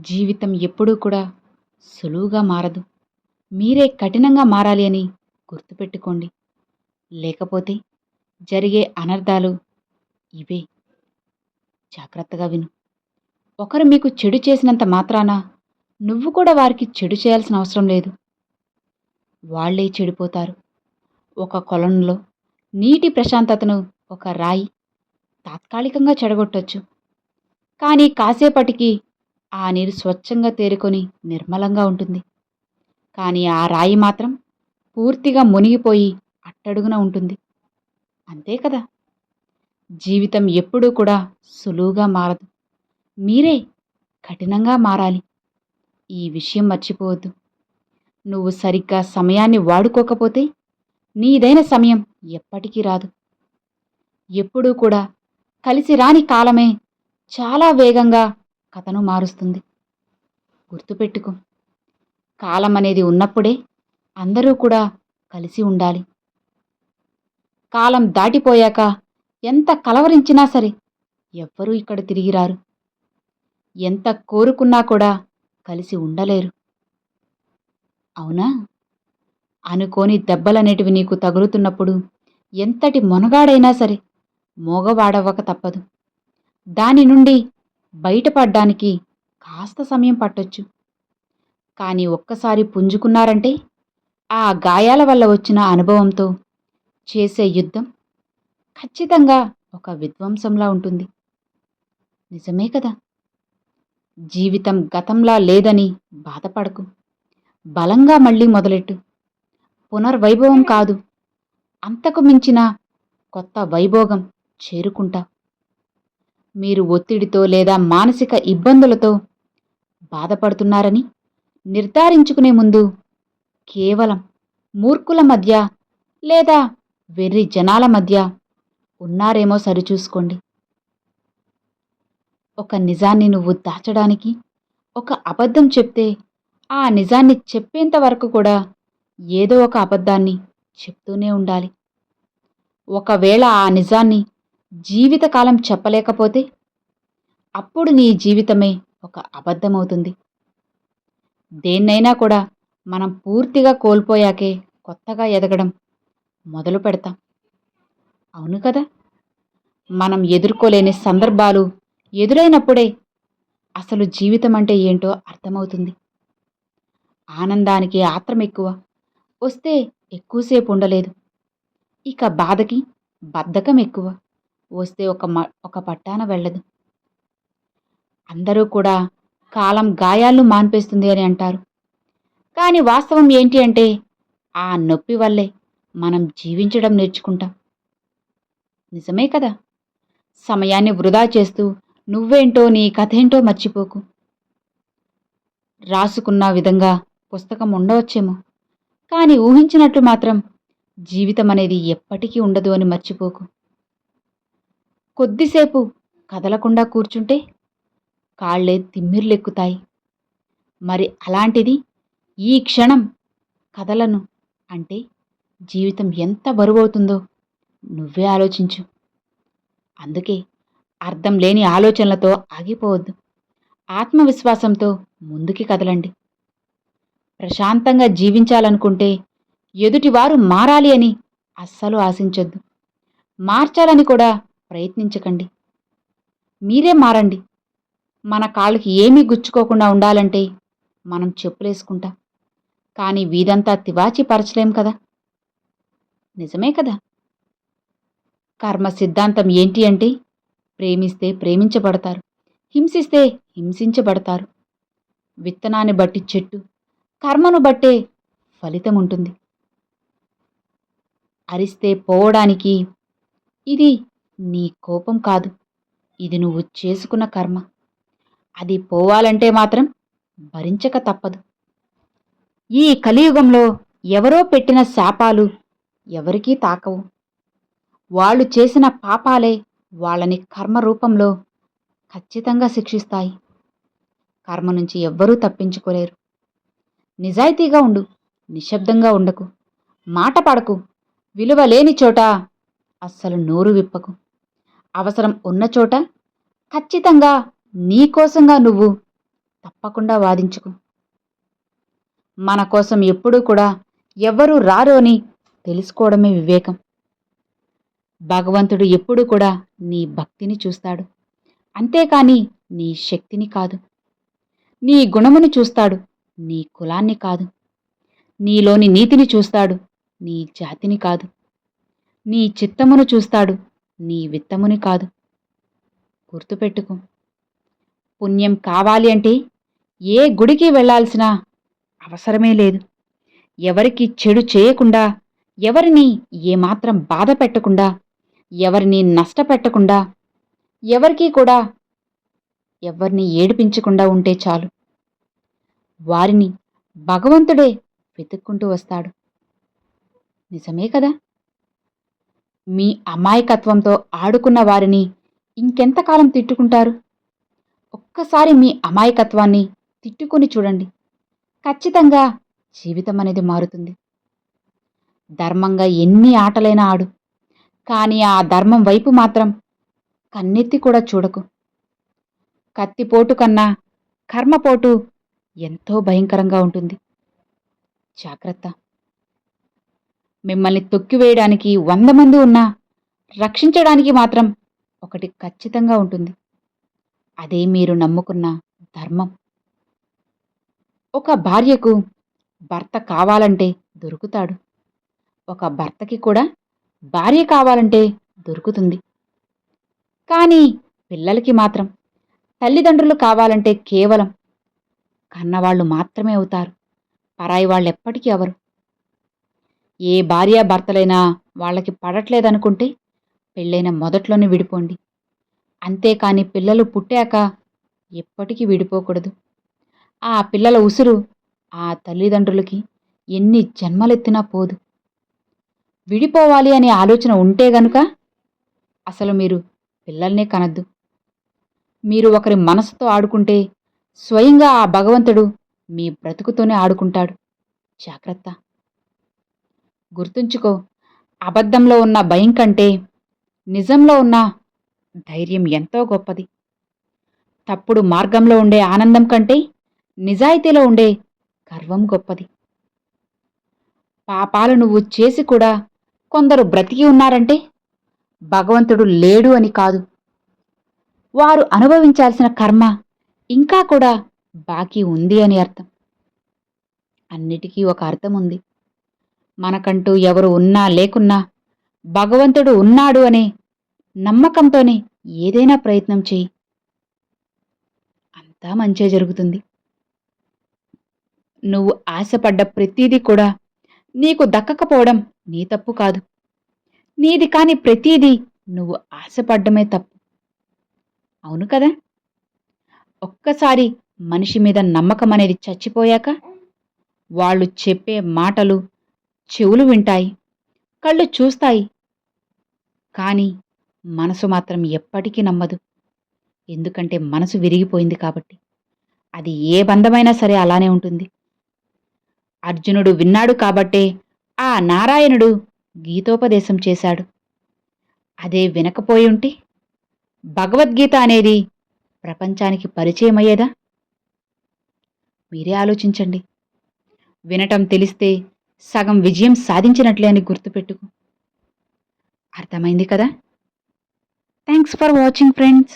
జీవితం ఎప్పుడూ కూడా సులువుగా మారదు. మీరే కఠినంగా మారాలి అని గుర్తుపెట్టుకోండి. లేకపోతే జరిగే అనర్థాలు ఇవే. జాగ్రత్తగా విను. ఒకరు మీకు చెడు చేసినంత మాత్రాన నువ్వు కూడా వారికి చెడు చేయాల్సిన అవసరం లేదు. వాళ్ళే చెడిపోతారు. ఒక కొలనులో నీటి ప్రశాంతతను ఒక రాయి తాత్కాలికంగా చెడగొట్టొచ్చు. కానీ కాసేపటికి ఆ నీరు స్వచ్ఛంగా తేరుకొని నిర్మలంగా ఉంటుంది. కానీ ఆ రాయి మాత్రం పూర్తిగా మునిగిపోయి అట్టడుగున ఉంటుంది. అంతే కదా! జీవితం ఎప్పుడూ కూడా సులువుగా మారదు. మీరే కఠినంగా మారాలి. ఈ విషయం మర్చిపోవద్దు. నువ్వు సరిగ్గా సమయాన్ని వాడుకోకపోతే నీదైన సమయం ఎప్పటికీ రాదు. ఎప్పుడూ కూడా కలిసి రాని కాలమే చాలా వేగంగా కథను మారుస్తుంది. గుర్తుపెట్టుకో. కాలం అనేది ఉన్నప్పుడే అందరూ కూడా కలిసి ఉండాలి. కాలం దాటిపోయాక ఎంత కలవరించినా సరే ఎవ్వరూ ఇక్కడ తిరిగిరారు. ఎంత కోరుకున్నా కూడా కలిసి ఉండలేరు. అవునా? అనుకోని దెబ్బలనేటివి నీకు తగులుతున్నప్పుడు ఎంతటి మొనగాడైనా సరే మోగవాడవ్వక తప్పదు. దాని నుండి బయటపడ్డానికి కాస్త సమయం పట్టొచ్చు. కానీ ఒక్కసారి పుంజుకున్నారంటే ఆ గాయాల వల్ల వచ్చిన అనుభవంతో చేసే యుద్ధం ఖచ్చితంగా ఒక విధ్వంసంలా ఉంటుంది. నిజమే కదా! జీవితం గతంలా లేదని బాధపడకు. బలంగా మళ్ళీ మొదలెట్టు. పునర్వైభవం కాదు, అంతకు మించిన కొత్త వైభోగం చేరుకుంటా. మీరు ఒత్తిడితో లేదా మానసిక ఇబ్బందులతో బాధపడుతున్నారని నిర్ధారించుకునే ముందు కేవలం మూర్ఖుల మధ్య లేదా వెర్రి జనాల మధ్య ఉన్నారేమో సరిచూసుకోండి. ఒక నిజాన్ని నువ్వు దాచడానికి ఒక అబద్ధం చెప్తే ఆ నిజాన్ని చెప్పేంత వరకు కూడా ఏదో ఒక అబద్ధాన్ని చెప్తూనే ఉండాలి. ఒకవేళ ఆ నిజాన్ని జీవితకాలం చెప్పలేకపోతే అప్పుడు నీ జీవితమే ఒక అబద్ధమవుతుంది. దేన్నైనా కూడా మనం పూర్తిగా కోల్పోయాకే కొత్తగా ఎదగడం మొదలు పెడతాం. అవును కదా! మనం ఎదుర్కోలేని సందర్భాలు ఎదురైనప్పుడే అసలు జీవితం అంటే ఏంటో అర్థమవుతుంది. ఆనందానికి ఆత్రం ఎక్కువ, వస్తే ఎక్కువసేపు ఉండలేదు. ఇక బాధకి బద్ధకం ఎక్కువ, వస్తే ఒక పట్టాన వెళ్ళదు. అందరూ కూడా కాలం గాయాలను మాన్పేస్తుంది అని అంటారు. కానీ వాస్తవం ఏంటి అంటే ఆ నొప్పి వల్లే మనం జీవించడం నేర్చుకుంటాం. నిజమే కదా! సమయాన్ని వృధా చేస్తూ నువ్వేంటో నీ కథేంటో మర్చిపోకు. రాసుకున్న విధంగా పుస్తకం ఉండవచ్చేమో, కానీ ఊహించినట్లు మాత్రం జీవితం అనేది ఎప్పటికీ ఉండదు అని మర్చిపోకు. కొద్దిసేపు కదలకుండా కూర్చుంటే కాళ్ళే తిమ్మిర్లెక్కుతాయి. మరి అలాంటిది ఈ క్షణం కదలను అంటే జీవితం ఎంత బరువవుతుందో నువ్వే ఆలోచించు. అందుకే అర్థం లేని ఆలోచనలతో ఆగిపోవద్దు. ఆత్మవిశ్వాసంతో ముందుకి కదలండి. ప్రశాంతంగా జీవించాలనుకుంటే ఎదుటివారు మారాలి అని అస్సలు ఆశించొద్దు. మార్చాలని కూడా ప్రయత్నించకండి. మీరే మారండి. మన కాళ్ళకి ఏమీ గుచ్చుకోకుండా ఉండాలంటే మనం చెప్పులేసుకుంటాం. కానీ వీధంతా తివాచీ పరచలేం కదా! నిజమే కదా! కర్మ సిద్ధాంతం ఏంటి అంటే ప్రేమిస్తే ప్రేమించబడతారు, హింసిస్తే హింసించబడతారు. విత్తనాన్ని బట్టి చెట్టు, కర్మను బట్టే ఫలితం ఉంటుంది. అరిస్తే పోవడానికి ఇది నీ కోపం కాదు, ఇది నువ్వు చేసుకున్న కర్మ. అది పోవాలంటే మాత్రం భరించక తప్పదు. ఈ కలియుగంలో ఎవరో పెట్టిన శాపాలు ఎవరికీ తాకవు. వాళ్ళు చేసిన పాపాలే వాళ్ళని కర్మ రూపంలో ఖచ్చితంగా శిక్షిస్తాయి. కర్మ నుంచి ఎవ్వరూ తప్పించుకోలేరు. నిజాయితీగా ఉండు, నిశ్శబ్దంగా ఉండకు, మాట పడకు, విలువ లేని చోట అస్సలు నోరు విప్పకు. అవసరం ఉన్న చోట ఖచ్చితంగా నీకోసంగా నువ్వు తప్పకుండా వాదించుకో. మన కోసం ఎప్పుడూ కూడా ఎవ్వరూ రారు అని తెలుసుకోవడమే వివేకం. భగవంతుడు ఎప్పుడూ కూడా నీ భక్తిని చూస్తాడు. అంతేకాని నీ శక్తిని కాదు. నీ గుణమును చూస్తాడు, నీ కులాన్ని కాదు. నీలోని నీతిని చూస్తాడు, నీ జాతిని కాదు. నీ చిత్తమును చూస్తాడు, నీ విత్తముని కాదు. గుర్తుపెట్టుకో. పుణ్యం కావాలి అంటే ఏ గుడికి వెళ్ళాల్సిన అవసరమే లేదు. ఎవరికి చెడు చేయకుండా, ఎవరిని ఏమాత్రం బాధ పెట్టకుండా, ఎవరిని నష్టపెట్టకుండా, ఎవరికీ కూడా ఎవరిని ఏడిపించకుండా ఉంటే చాలు. వారిని భగవంతుడే వెతుక్కుంటూ వస్తాడు. నిజమే కదా? మీ అమాయకత్వంతో ఆడుకున్న వారిని ఇంకెంతకాలం తిట్టుకుంటారు? ఒక్కసారి మీ అమాయకత్వాన్ని తిట్టుకుని చూడండి. ఖచ్చితంగా జీవితం అనేది మారుతుంది. ధర్మంగా ఎన్ని ఆటలైనా ఆడు, కానీ ఆ ధర్మం వైపు మాత్రం కన్నెత్తి కూడా చూడకు. కత్తిపోటు కన్నా కర్మపోటు ఎంతో భయంకరంగా ఉంటుంది. జాగ్రత్త. మిమ్మల్ని తొక్కివేయడానికి 100 మంది ఉన్నా రక్షించడానికి మాత్రం ఒకటి ఖచ్చితంగా ఉంటుంది. అదే మీరు నమ్ముకున్న ధర్మం. ఒక భార్యకు భర్త కావాలంటే దొరుకుతాడు. ఒక భర్తకి కూడా భార్య కావాలంటే దొరుకుతుంది. కానీ పిల్లలకి మాత్రం తల్లిదండ్రులు కావాలంటే కేవలం కన్నవాళ్లు మాత్రమే అవుతారు. పరాయి వాళ్ళెప్పటికీ అవరు. ఏ భార్యాభర్తలైనా వాళ్ళకి పడట్లేదనుకుంటే పెళ్ళైన మొదట్లోనే విడిపోండి. అంతేకాని పిల్లలు పుట్టాక ఎప్పటికీ విడిపోకూడదు. ఆ పిల్లల ఉసురు ఆ తల్లిదండ్రులకి ఎన్ని జన్మలెత్తినా పోదు. విడిపోవాలి అనే ఆలోచన ఉంటే గనుక అసలు మీరు పిల్లల్నే కనద్దు. మీరు ఒకరి మనసుతో ఆడుకుంటే స్వయంగా ఆ భగవంతుడు మీ బ్రతుకుతోనే ఆడుకుంటాడు. జాగ్రత్త. గుర్తుంచుకో, అబద్ధంలో ఉన్న భయం కంటే నిజంలో ఉన్న ధైర్యం ఎంతో గొప్పది. తప్పుడు మార్గంలో ఉండే ఆనందం కంటే నిజాయితీలో ఉండే గర్వం గొప్పది. పాపాలు నువ్వు చేసి కూడా కొందరు బ్రతికి ఉన్నారంటే భగవంతుడు లేడు అని కాదు. వారు అనుభవించాల్సిన కర్మ ఇంకా కూడా బాకీ ఉంది అని అర్థం. అన్నిటికీ ఒక అర్థం ఉంది. మనకంటూ ఎవరు ఉన్నా లేకున్నా భగవంతుడు ఉన్నాడు అనే నమ్మకంతోనే ఏదైనా ప్రయత్నం చేయి. అంతా మంచే జరుగుతుంది. నువ్వు ఆశపడ్డ ప్రతీదీ కూడా నీకు దక్కకపోవడం నీ తప్పు కాదు. నీది కాని ప్రతీదీ నువ్వు ఆశపడ్డమే తప్పు. అవును కదా? ఒక్కసారి మనిషి మీద నమ్మకం అనేది చచ్చిపోయాక వాళ్ళు చెప్పే మాటలు చెవులు వింటాయి, కళ్ళు చూస్తాయి. కానీ మనసు మాత్రం ఎప్పటికీ నమ్మదు. ఎందుకంటే మనసు విరిగిపోయింది కాబట్టి. అది ఏ బంధమైనా సరే అలానే ఉంటుంది. అర్జునుడు విన్నాడు కాబట్టే ఆ నారాయణుడు గీతోపదేశం చేశాడు. అదే వినకపోయి ఉంటే భగవద్గీత అనేది ప్రపంచానికి పరిచయమయ్యేదా? మీరే ఆలోచించండి. వినటం తెలిస్తే సగం విజయం సాధించినట్లే అని గుర్తుపెట్టుకో. అర్థమైంది కదా? Thanks for watching friends.